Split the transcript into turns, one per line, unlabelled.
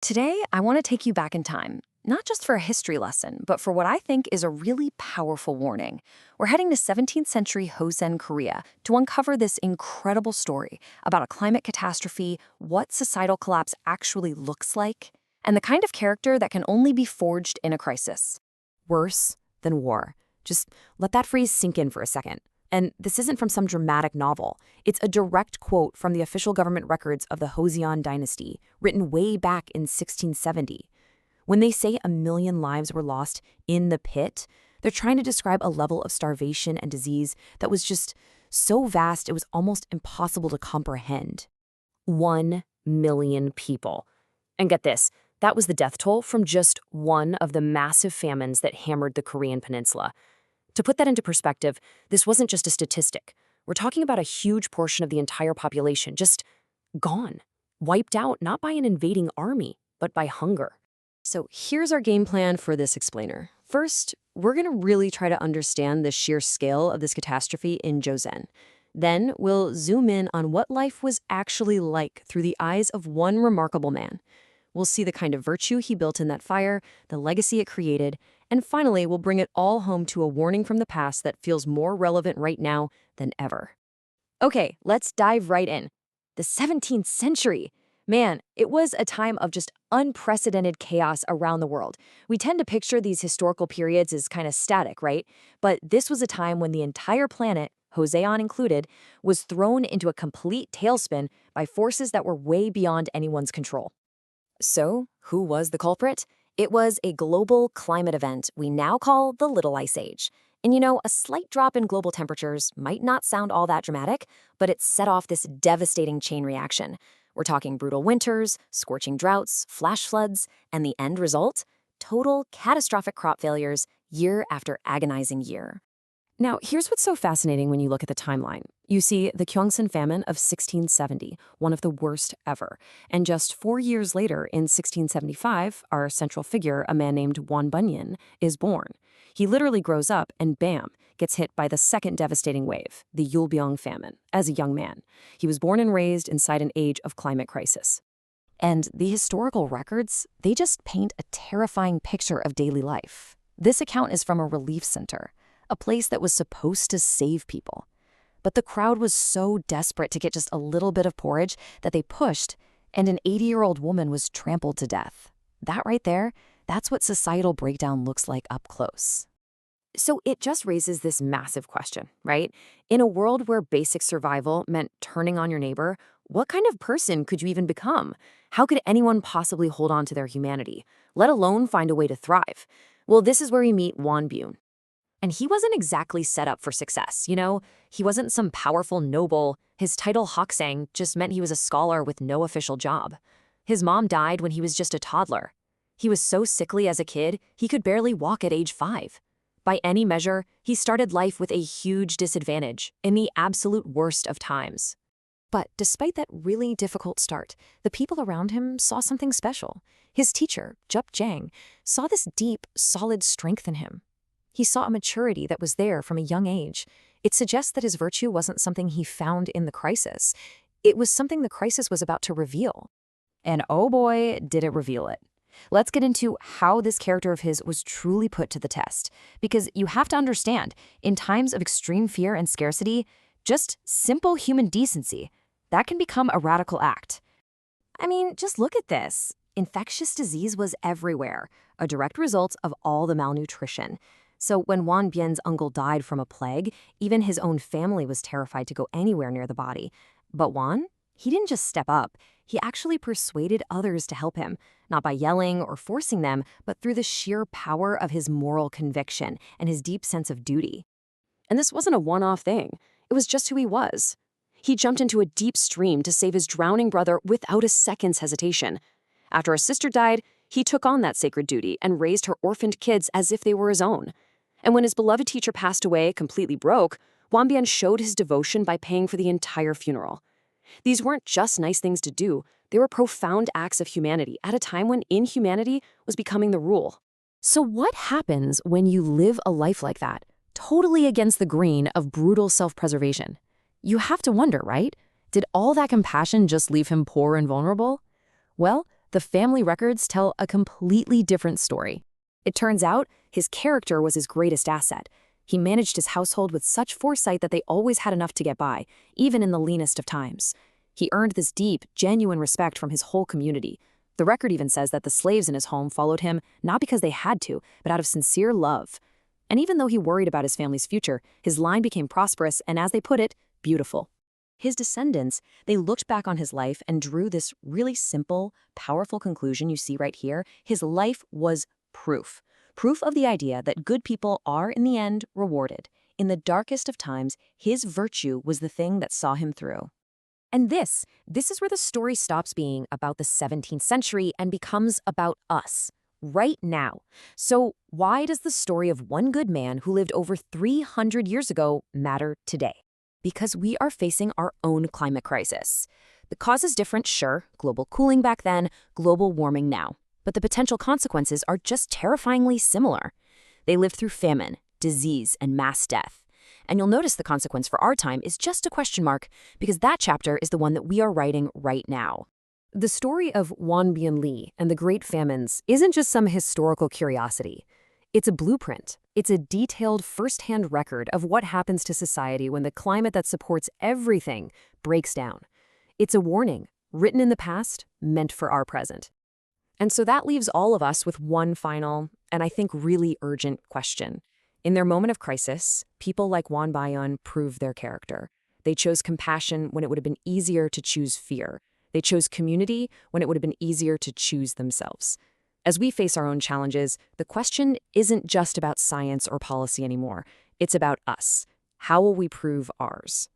Today, I want to take you back in time, not just for a history lesson, but for what I think is a really powerful warning. We're heading to 17th century Joseon, Korea, to uncover this incredible story about a climate catastrophe, what societal collapse actually looks like, and the kind of character that can only be forged in a crisis.
Worse than war. Just let that phrase sink in for a second. And this isn't from some dramatic novel. It's a direct quote from the official government records of the Joseon dynasty, written way back in 1670. When they say 1 million lives were lost in the pit, they're trying to describe a level of starvation and disease that was just so vast it was almost impossible to comprehend. 1 million people. And get this, that was the death toll from just one of the massive famines that hammered the Korean peninsula. To put that into perspective, this wasn't just a statistic. We're talking about a huge portion of the entire population just gone, wiped out not by an invading army, but by hunger.
So here's our game plan for this explainer. First, we're going to really try to understand the sheer scale of this catastrophe in Joseon. Then we'll zoom in on what life was actually like through the eyes of one remarkable man. We'll see the kind of virtue he built in that fire, the legacy it created, and finally, we'll bring it all home to a warning from the past that feels more relevant right now than ever. Okay, let's dive right in. The 17th century. Man, it was a time of just unprecedented chaos around the world. We tend to picture these historical periods as kind of static, right? But this was a time when the entire planet, Joseon included, was thrown into a complete tailspin by forces that were way beyond anyone's control. So, who was the culprit? It was a global climate event we now call the Little Ice Age. And you know, a slight drop in global temperatures might not sound all that dramatic, but it set off this devastating chain reaction. We're talking brutal winters, scorching droughts, flash floods, and the end result? Total catastrophic crop failures year after agonizing year.
Now, here's what's so fascinating when you look at the timeline. You see the Gyeongsin Famine of 1670, one of the worst ever. And just 4 years later, in 1675, our central figure, a man named Wan Byun, is born. He literally grows up and bam, gets hit by the second devastating wave, the Eulbyeong Famine, as a young man. He was born and raised inside an age of climate crisis. And the historical records, they just paint a terrifying picture of daily life. This account is from a relief center, a place that was supposed to save people. But the crowd was so desperate to get just a little bit of porridge that they pushed, and an 80-year-old woman was trampled to death. That right there, that's what societal breakdown looks like up close. So it just raises this massive question, right? In a world where basic survival meant turning on your neighbor, what kind of person could you even become? How could anyone possibly hold on to their humanity, let alone find a way to thrive? Well, this is where we meet Wan Byun. And he wasn't exactly set up for success, you know? He wasn't some powerful noble. His title Haksang just meant he was a scholar with no official job. His mom died when he was just a toddler. He was so sickly as a kid, he could barely walk at age 5. By any measure, he started life with a huge disadvantage, in the absolute worst of times. But despite that really difficult start, the people around him saw something special. His teacher, DrJBHE&M, saw this deep, solid strength in him. He saw a maturity that was there from a young age. It suggests that his virtue wasn't something he found in the crisis. It was something the crisis was about to reveal. And oh boy, did it reveal it. Let's get into how this character of his was truly put to the test. Because you have to understand, in times of extreme fear and scarcity, just simple human decency, that can become a radical act. I mean, just look at this. Infectious disease was everywhere, a direct result of all the malnutrition. So when Wan Byun's uncle died from a plague, even his own family was terrified to go anywhere near the body. But Wan, he didn't just step up. He actually persuaded others to help him, not by yelling or forcing them, but through the sheer power of his moral conviction and his deep sense of duty. And this wasn't a one-off thing. It was just who he was. He jumped into a deep stream to save his drowning brother without a second's hesitation. After a sister died, he took on that sacred duty and raised her orphaned kids as if they were his own. And when his beloved teacher passed away completely broke, Wan Byun showed his devotion by paying for the entire funeral. These weren't just nice things to do, they were profound acts of humanity at a time when inhumanity was becoming the rule. So what happens when you live a life like that, totally against the grain of brutal self-preservation? You have to wonder, right? Did all that compassion just leave him poor and vulnerable? Well, the family records tell a completely different story. It turns out his character was his greatest asset. He managed his household with such foresight that they always had enough to get by, even in the leanest of times. He earned this deep, genuine respect from his whole community. The record even says that the slaves in his home followed him not because they had to, but out of sincere love. And even though he worried about his family's future, his line became prosperous and, as they put it, beautiful. His descendants, they looked back on his life and drew this really simple, powerful conclusion you see right here. His life was proof. Proof of the idea that good people are, in the end, rewarded. In the darkest of times, his virtue was the thing that saw him through. And this is where the story stops being about the 17th century and becomes about us, right now. So why does the story of one good man who lived over 300 years ago matter today? Because we are facing our own climate crisis. The cause is different, sure, global cooling back then, global warming now. But the potential consequences are just terrifyingly similar. They lived through famine, disease, and mass death. And you'll notice the consequence for our time is just a question mark, because that chapter is the one that we are writing right now. The story of Wan Byun and the Great Famines isn't just some historical curiosity. It's a blueprint. It's a detailed first-hand record of what happens to society when the climate that supports everything breaks down. It's a warning, written in the past, meant for our present. And so that leaves all of us with one final, and I think really urgent question. In their moment of crisis, people like Wan Byun proved their character. They chose compassion when it would have been easier to choose fear. They chose community when it would have been easier to choose themselves. As we face our own challenges, the question isn't just about science or policy anymore. It's about us. How will we prove ours?